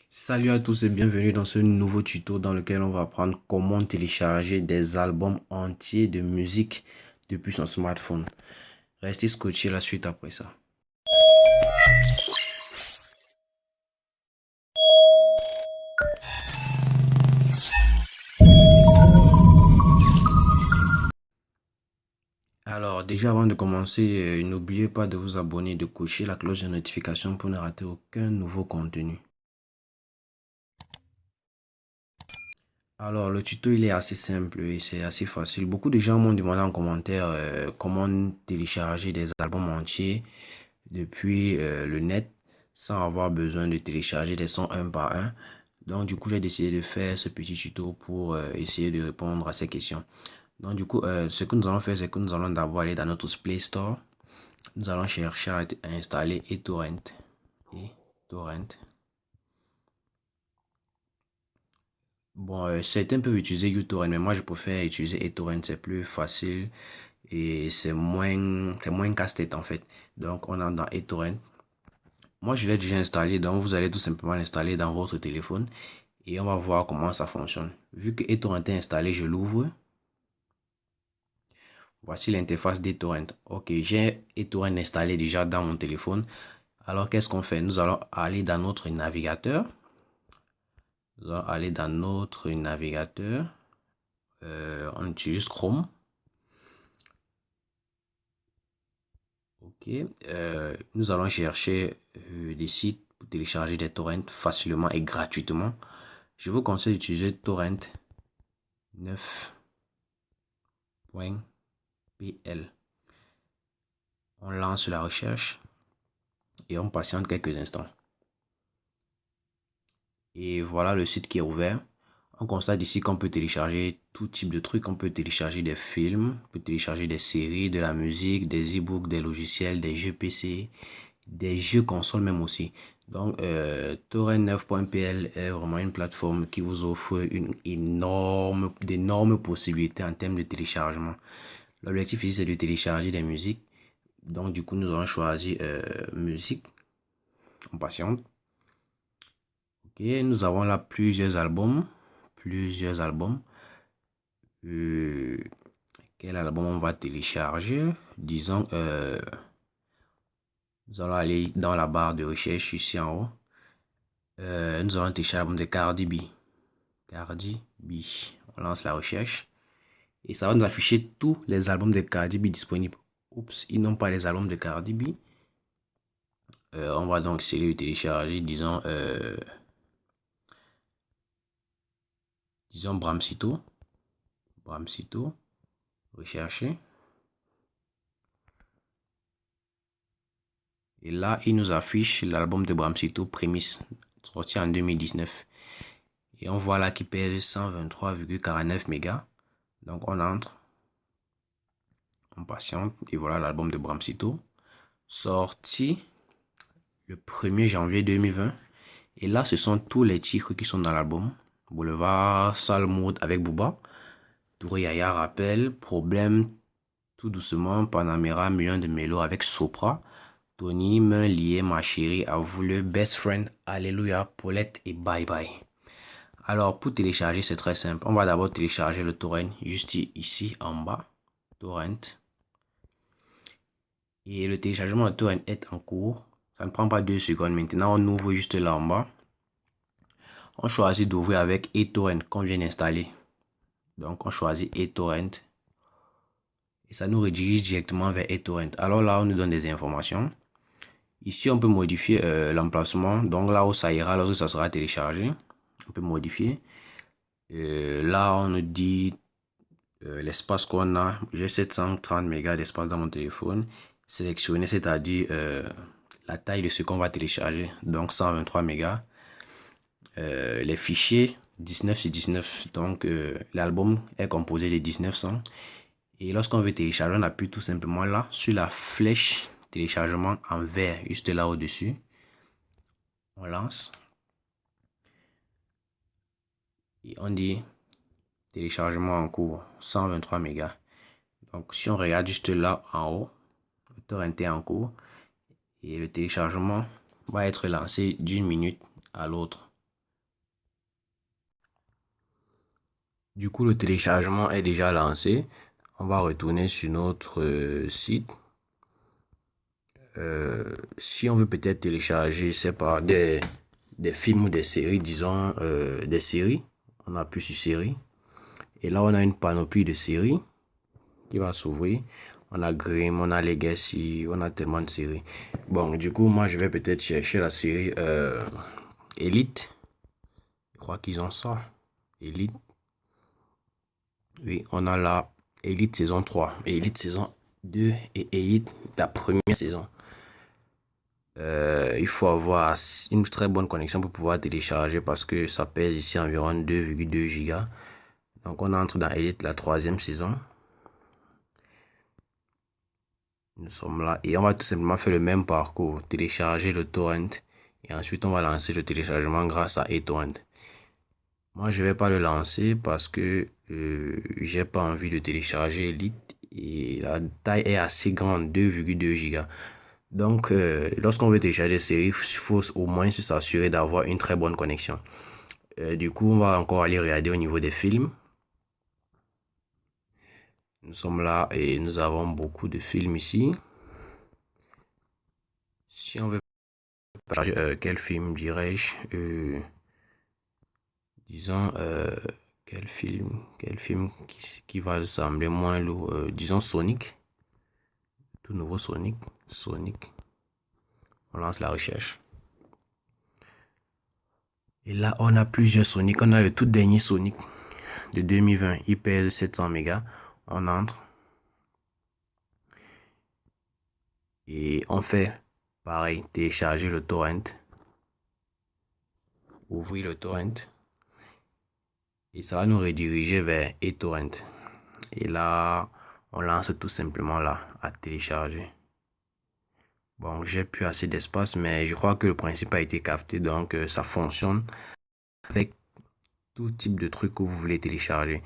Salut à tous et bienvenue dans ce nouveau tuto dans lequel on va apprendre comment télécharger des albums entiers de musique depuis son smartphone. Restez scotché la suite après ça. Alors déjà avant de commencer, n'oubliez pas de vous abonner et de cocher la cloche de notification pour ne rater aucun nouveau contenu. Alors le tuto il est assez simple et c'est assez facile. Beaucoup de gens m'ont demandé en commentaire comment télécharger des albums entiers depuis le net sans avoir besoin de télécharger des sons un par un. Donc du coup j'ai décidé de faire ce petit tuto pour essayer de répondre à ces questions. Donc du coup ce que nous allons faire c'est que nous allons d'abord aller dans notre Play Store. Nous allons chercher à installer eTorrent. eTorrent. Bon, certains peuvent utiliser uTorrent, mais moi je préfère utiliser eTorrent, c'est plus facile et c'est moins casse-tête en fait. Donc on entre dans eTorrent. Moi je l'ai déjà installé, donc vous allez tout simplement l'installer dans votre téléphone et on va voir comment ça fonctionne. Vu que eTorrent est installé, je l'ouvre. Voici l'interface d'eTorrent. Ok, j'ai eTorrent installé déjà dans mon téléphone. Alors qu'est-ce qu'on fait? Nous allons aller dans notre navigateur. Nous allons aller dans notre navigateur. On utilise Chrome. Ok, nous allons chercher des sites pour télécharger des torrents facilement et gratuitement. Je vous conseille d'utiliser torrent 9.pl. On lance la recherche et on patiente quelques instants. Et voilà le site qui est ouvert. On constate ici qu'on peut télécharger tout type de trucs. On peut télécharger des films, on peut télécharger des séries, de la musique, des e-books, des logiciels, des jeux PC, des jeux console même aussi. Donc, torrent9.pl est vraiment une plateforme qui vous offre d'énormes possibilités en termes de téléchargement. L'objectif ici, c'est de télécharger des musiques. Donc, du coup, nous allons choisir musique. On patiente. Ok, nous avons là plusieurs albums. Plusieurs albums. Euh, Quel album on va télécharger? Disons, nous allons aller dans la barre de recherche ici en haut. Nous allons télécharger l'album de Cardi B. Cardi B. On lance la recherche. Et ça va nous afficher tous les albums de Cardi B disponibles. Oups, ils n'ont pas les albums de Cardi B. On va donc essayer de télécharger, disons Bramsito. Bramsito. Rechercher. Et là, il nous affiche l'album de Bramsito, Prémisse, sorti en 2019. Et on voit là qu'il pèse 123,49 mégas. Donc on entre, on patiente. Et voilà l'album de Bramsito, sorti le 1er janvier 2020. Et là, ce sont tous les titres qui sont dans l'album. Boulevard, Sale Mood avec Booba, Touré Yaya Rappel, Problème, Tout Doucement, Panamera, Million de Mélo avec Sopra, Tony, Main Liée, Ma Chérie, Avoue le, Best Friend, Alléluia, Paulette et Bye Bye. Alors, pour télécharger, c'est très simple. On va d'abord télécharger le torrent juste ici en bas. Torrent. Et le téléchargement de torrent est en cours. Ça ne prend pas 2 secondes. Maintenant, on ouvre juste là en bas. On choisit d'ouvrir avec eTorrent qu'on vient d'installer. Donc, on choisit eTorrent. Et ça nous redirige directement vers eTorrent. Alors là, on nous donne des informations. Ici, on peut modifier l'emplacement. Donc là où ça ira lorsque ça sera téléchargé. On peut modifier. Là, on nous dit l'espace qu'on a. J'ai 730 mégas d'espace dans mon téléphone. Sélectionner, c'est-à-dire la taille de ce qu'on va télécharger. Donc 123 mégas. Les fichiers 19 sur 19. Donc l'album est composé de 19 sons. Et lorsqu'on veut télécharger, on appuie tout simplement là sur la flèche téléchargement en vert juste là au-dessus. On lance. Et on dit téléchargement en cours 123 mégas. Donc si on regarde juste là en haut, le torrent est en cours et le téléchargement va être lancé d'une minute à l'autre. Du coup, le téléchargement est déjà lancé. On va retourner sur notre site. Si on veut peut-être télécharger, c'est pas des films ou des séries, disons des séries. On appuie sur séries. Et là, on a une panoplie de séries qui va s'ouvrir. On a Grimm, on a Legacy, on a tellement de séries. Bon, du coup, moi, je vais peut-être chercher la série Elite. Je crois qu'ils ont ça. Elite. Oui, on a la Elite saison 3, Elite saison 2 et Elite la première saison. Il faut avoir une très bonne connexion pour pouvoir télécharger parce que ça pèse ici environ 2,2 gigas. Donc on entre dans Elite la troisième saison. Nous sommes là et on va tout simplement faire le même parcours, télécharger le torrent et ensuite on va lancer le téléchargement grâce à eTorrent. Moi je vais pas le lancer parce que j'ai pas envie de télécharger Elite et la taille est assez grande, 2,2 gigas. Donc lorsqu'on veut télécharger des séries, il faut au moins s'assurer d'avoir une très bonne connexion. Du coup on va encore aller regarder au niveau des films. Nous sommes là et nous avons beaucoup de films ici. Si on veut quel film dirais-je, disons quel film qui va sembler moins lourd, disons Sonic, tout nouveau Sonic. On lance la recherche et là on a plusieurs Sonic. On a le tout dernier Sonic de 2020, il pèse 700 mégas. On entre et on fait pareil, télécharger le torrent, ouvrir le torrent et ça va nous rediriger vers eTorrent. Et là, on lance tout simplement là à télécharger. Bon, j'ai plus assez d'espace, mais je crois que le principe a été capté, donc ça fonctionne avec tout type de trucs que vous voulez télécharger.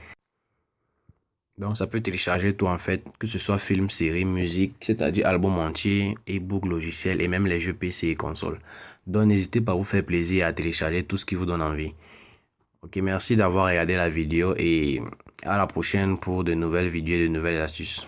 Donc ça peut télécharger tout en fait, que ce soit film, série, musique, c'est-à-dire album entier, e-book, logiciel et même les jeux PC et consoles. Donc n'hésitez pas à vous faire plaisir à télécharger tout ce qui vous donne envie. Ok, merci d'avoir regardé la vidéo et à la prochaine pour de nouvelles vidéos et de nouvelles astuces.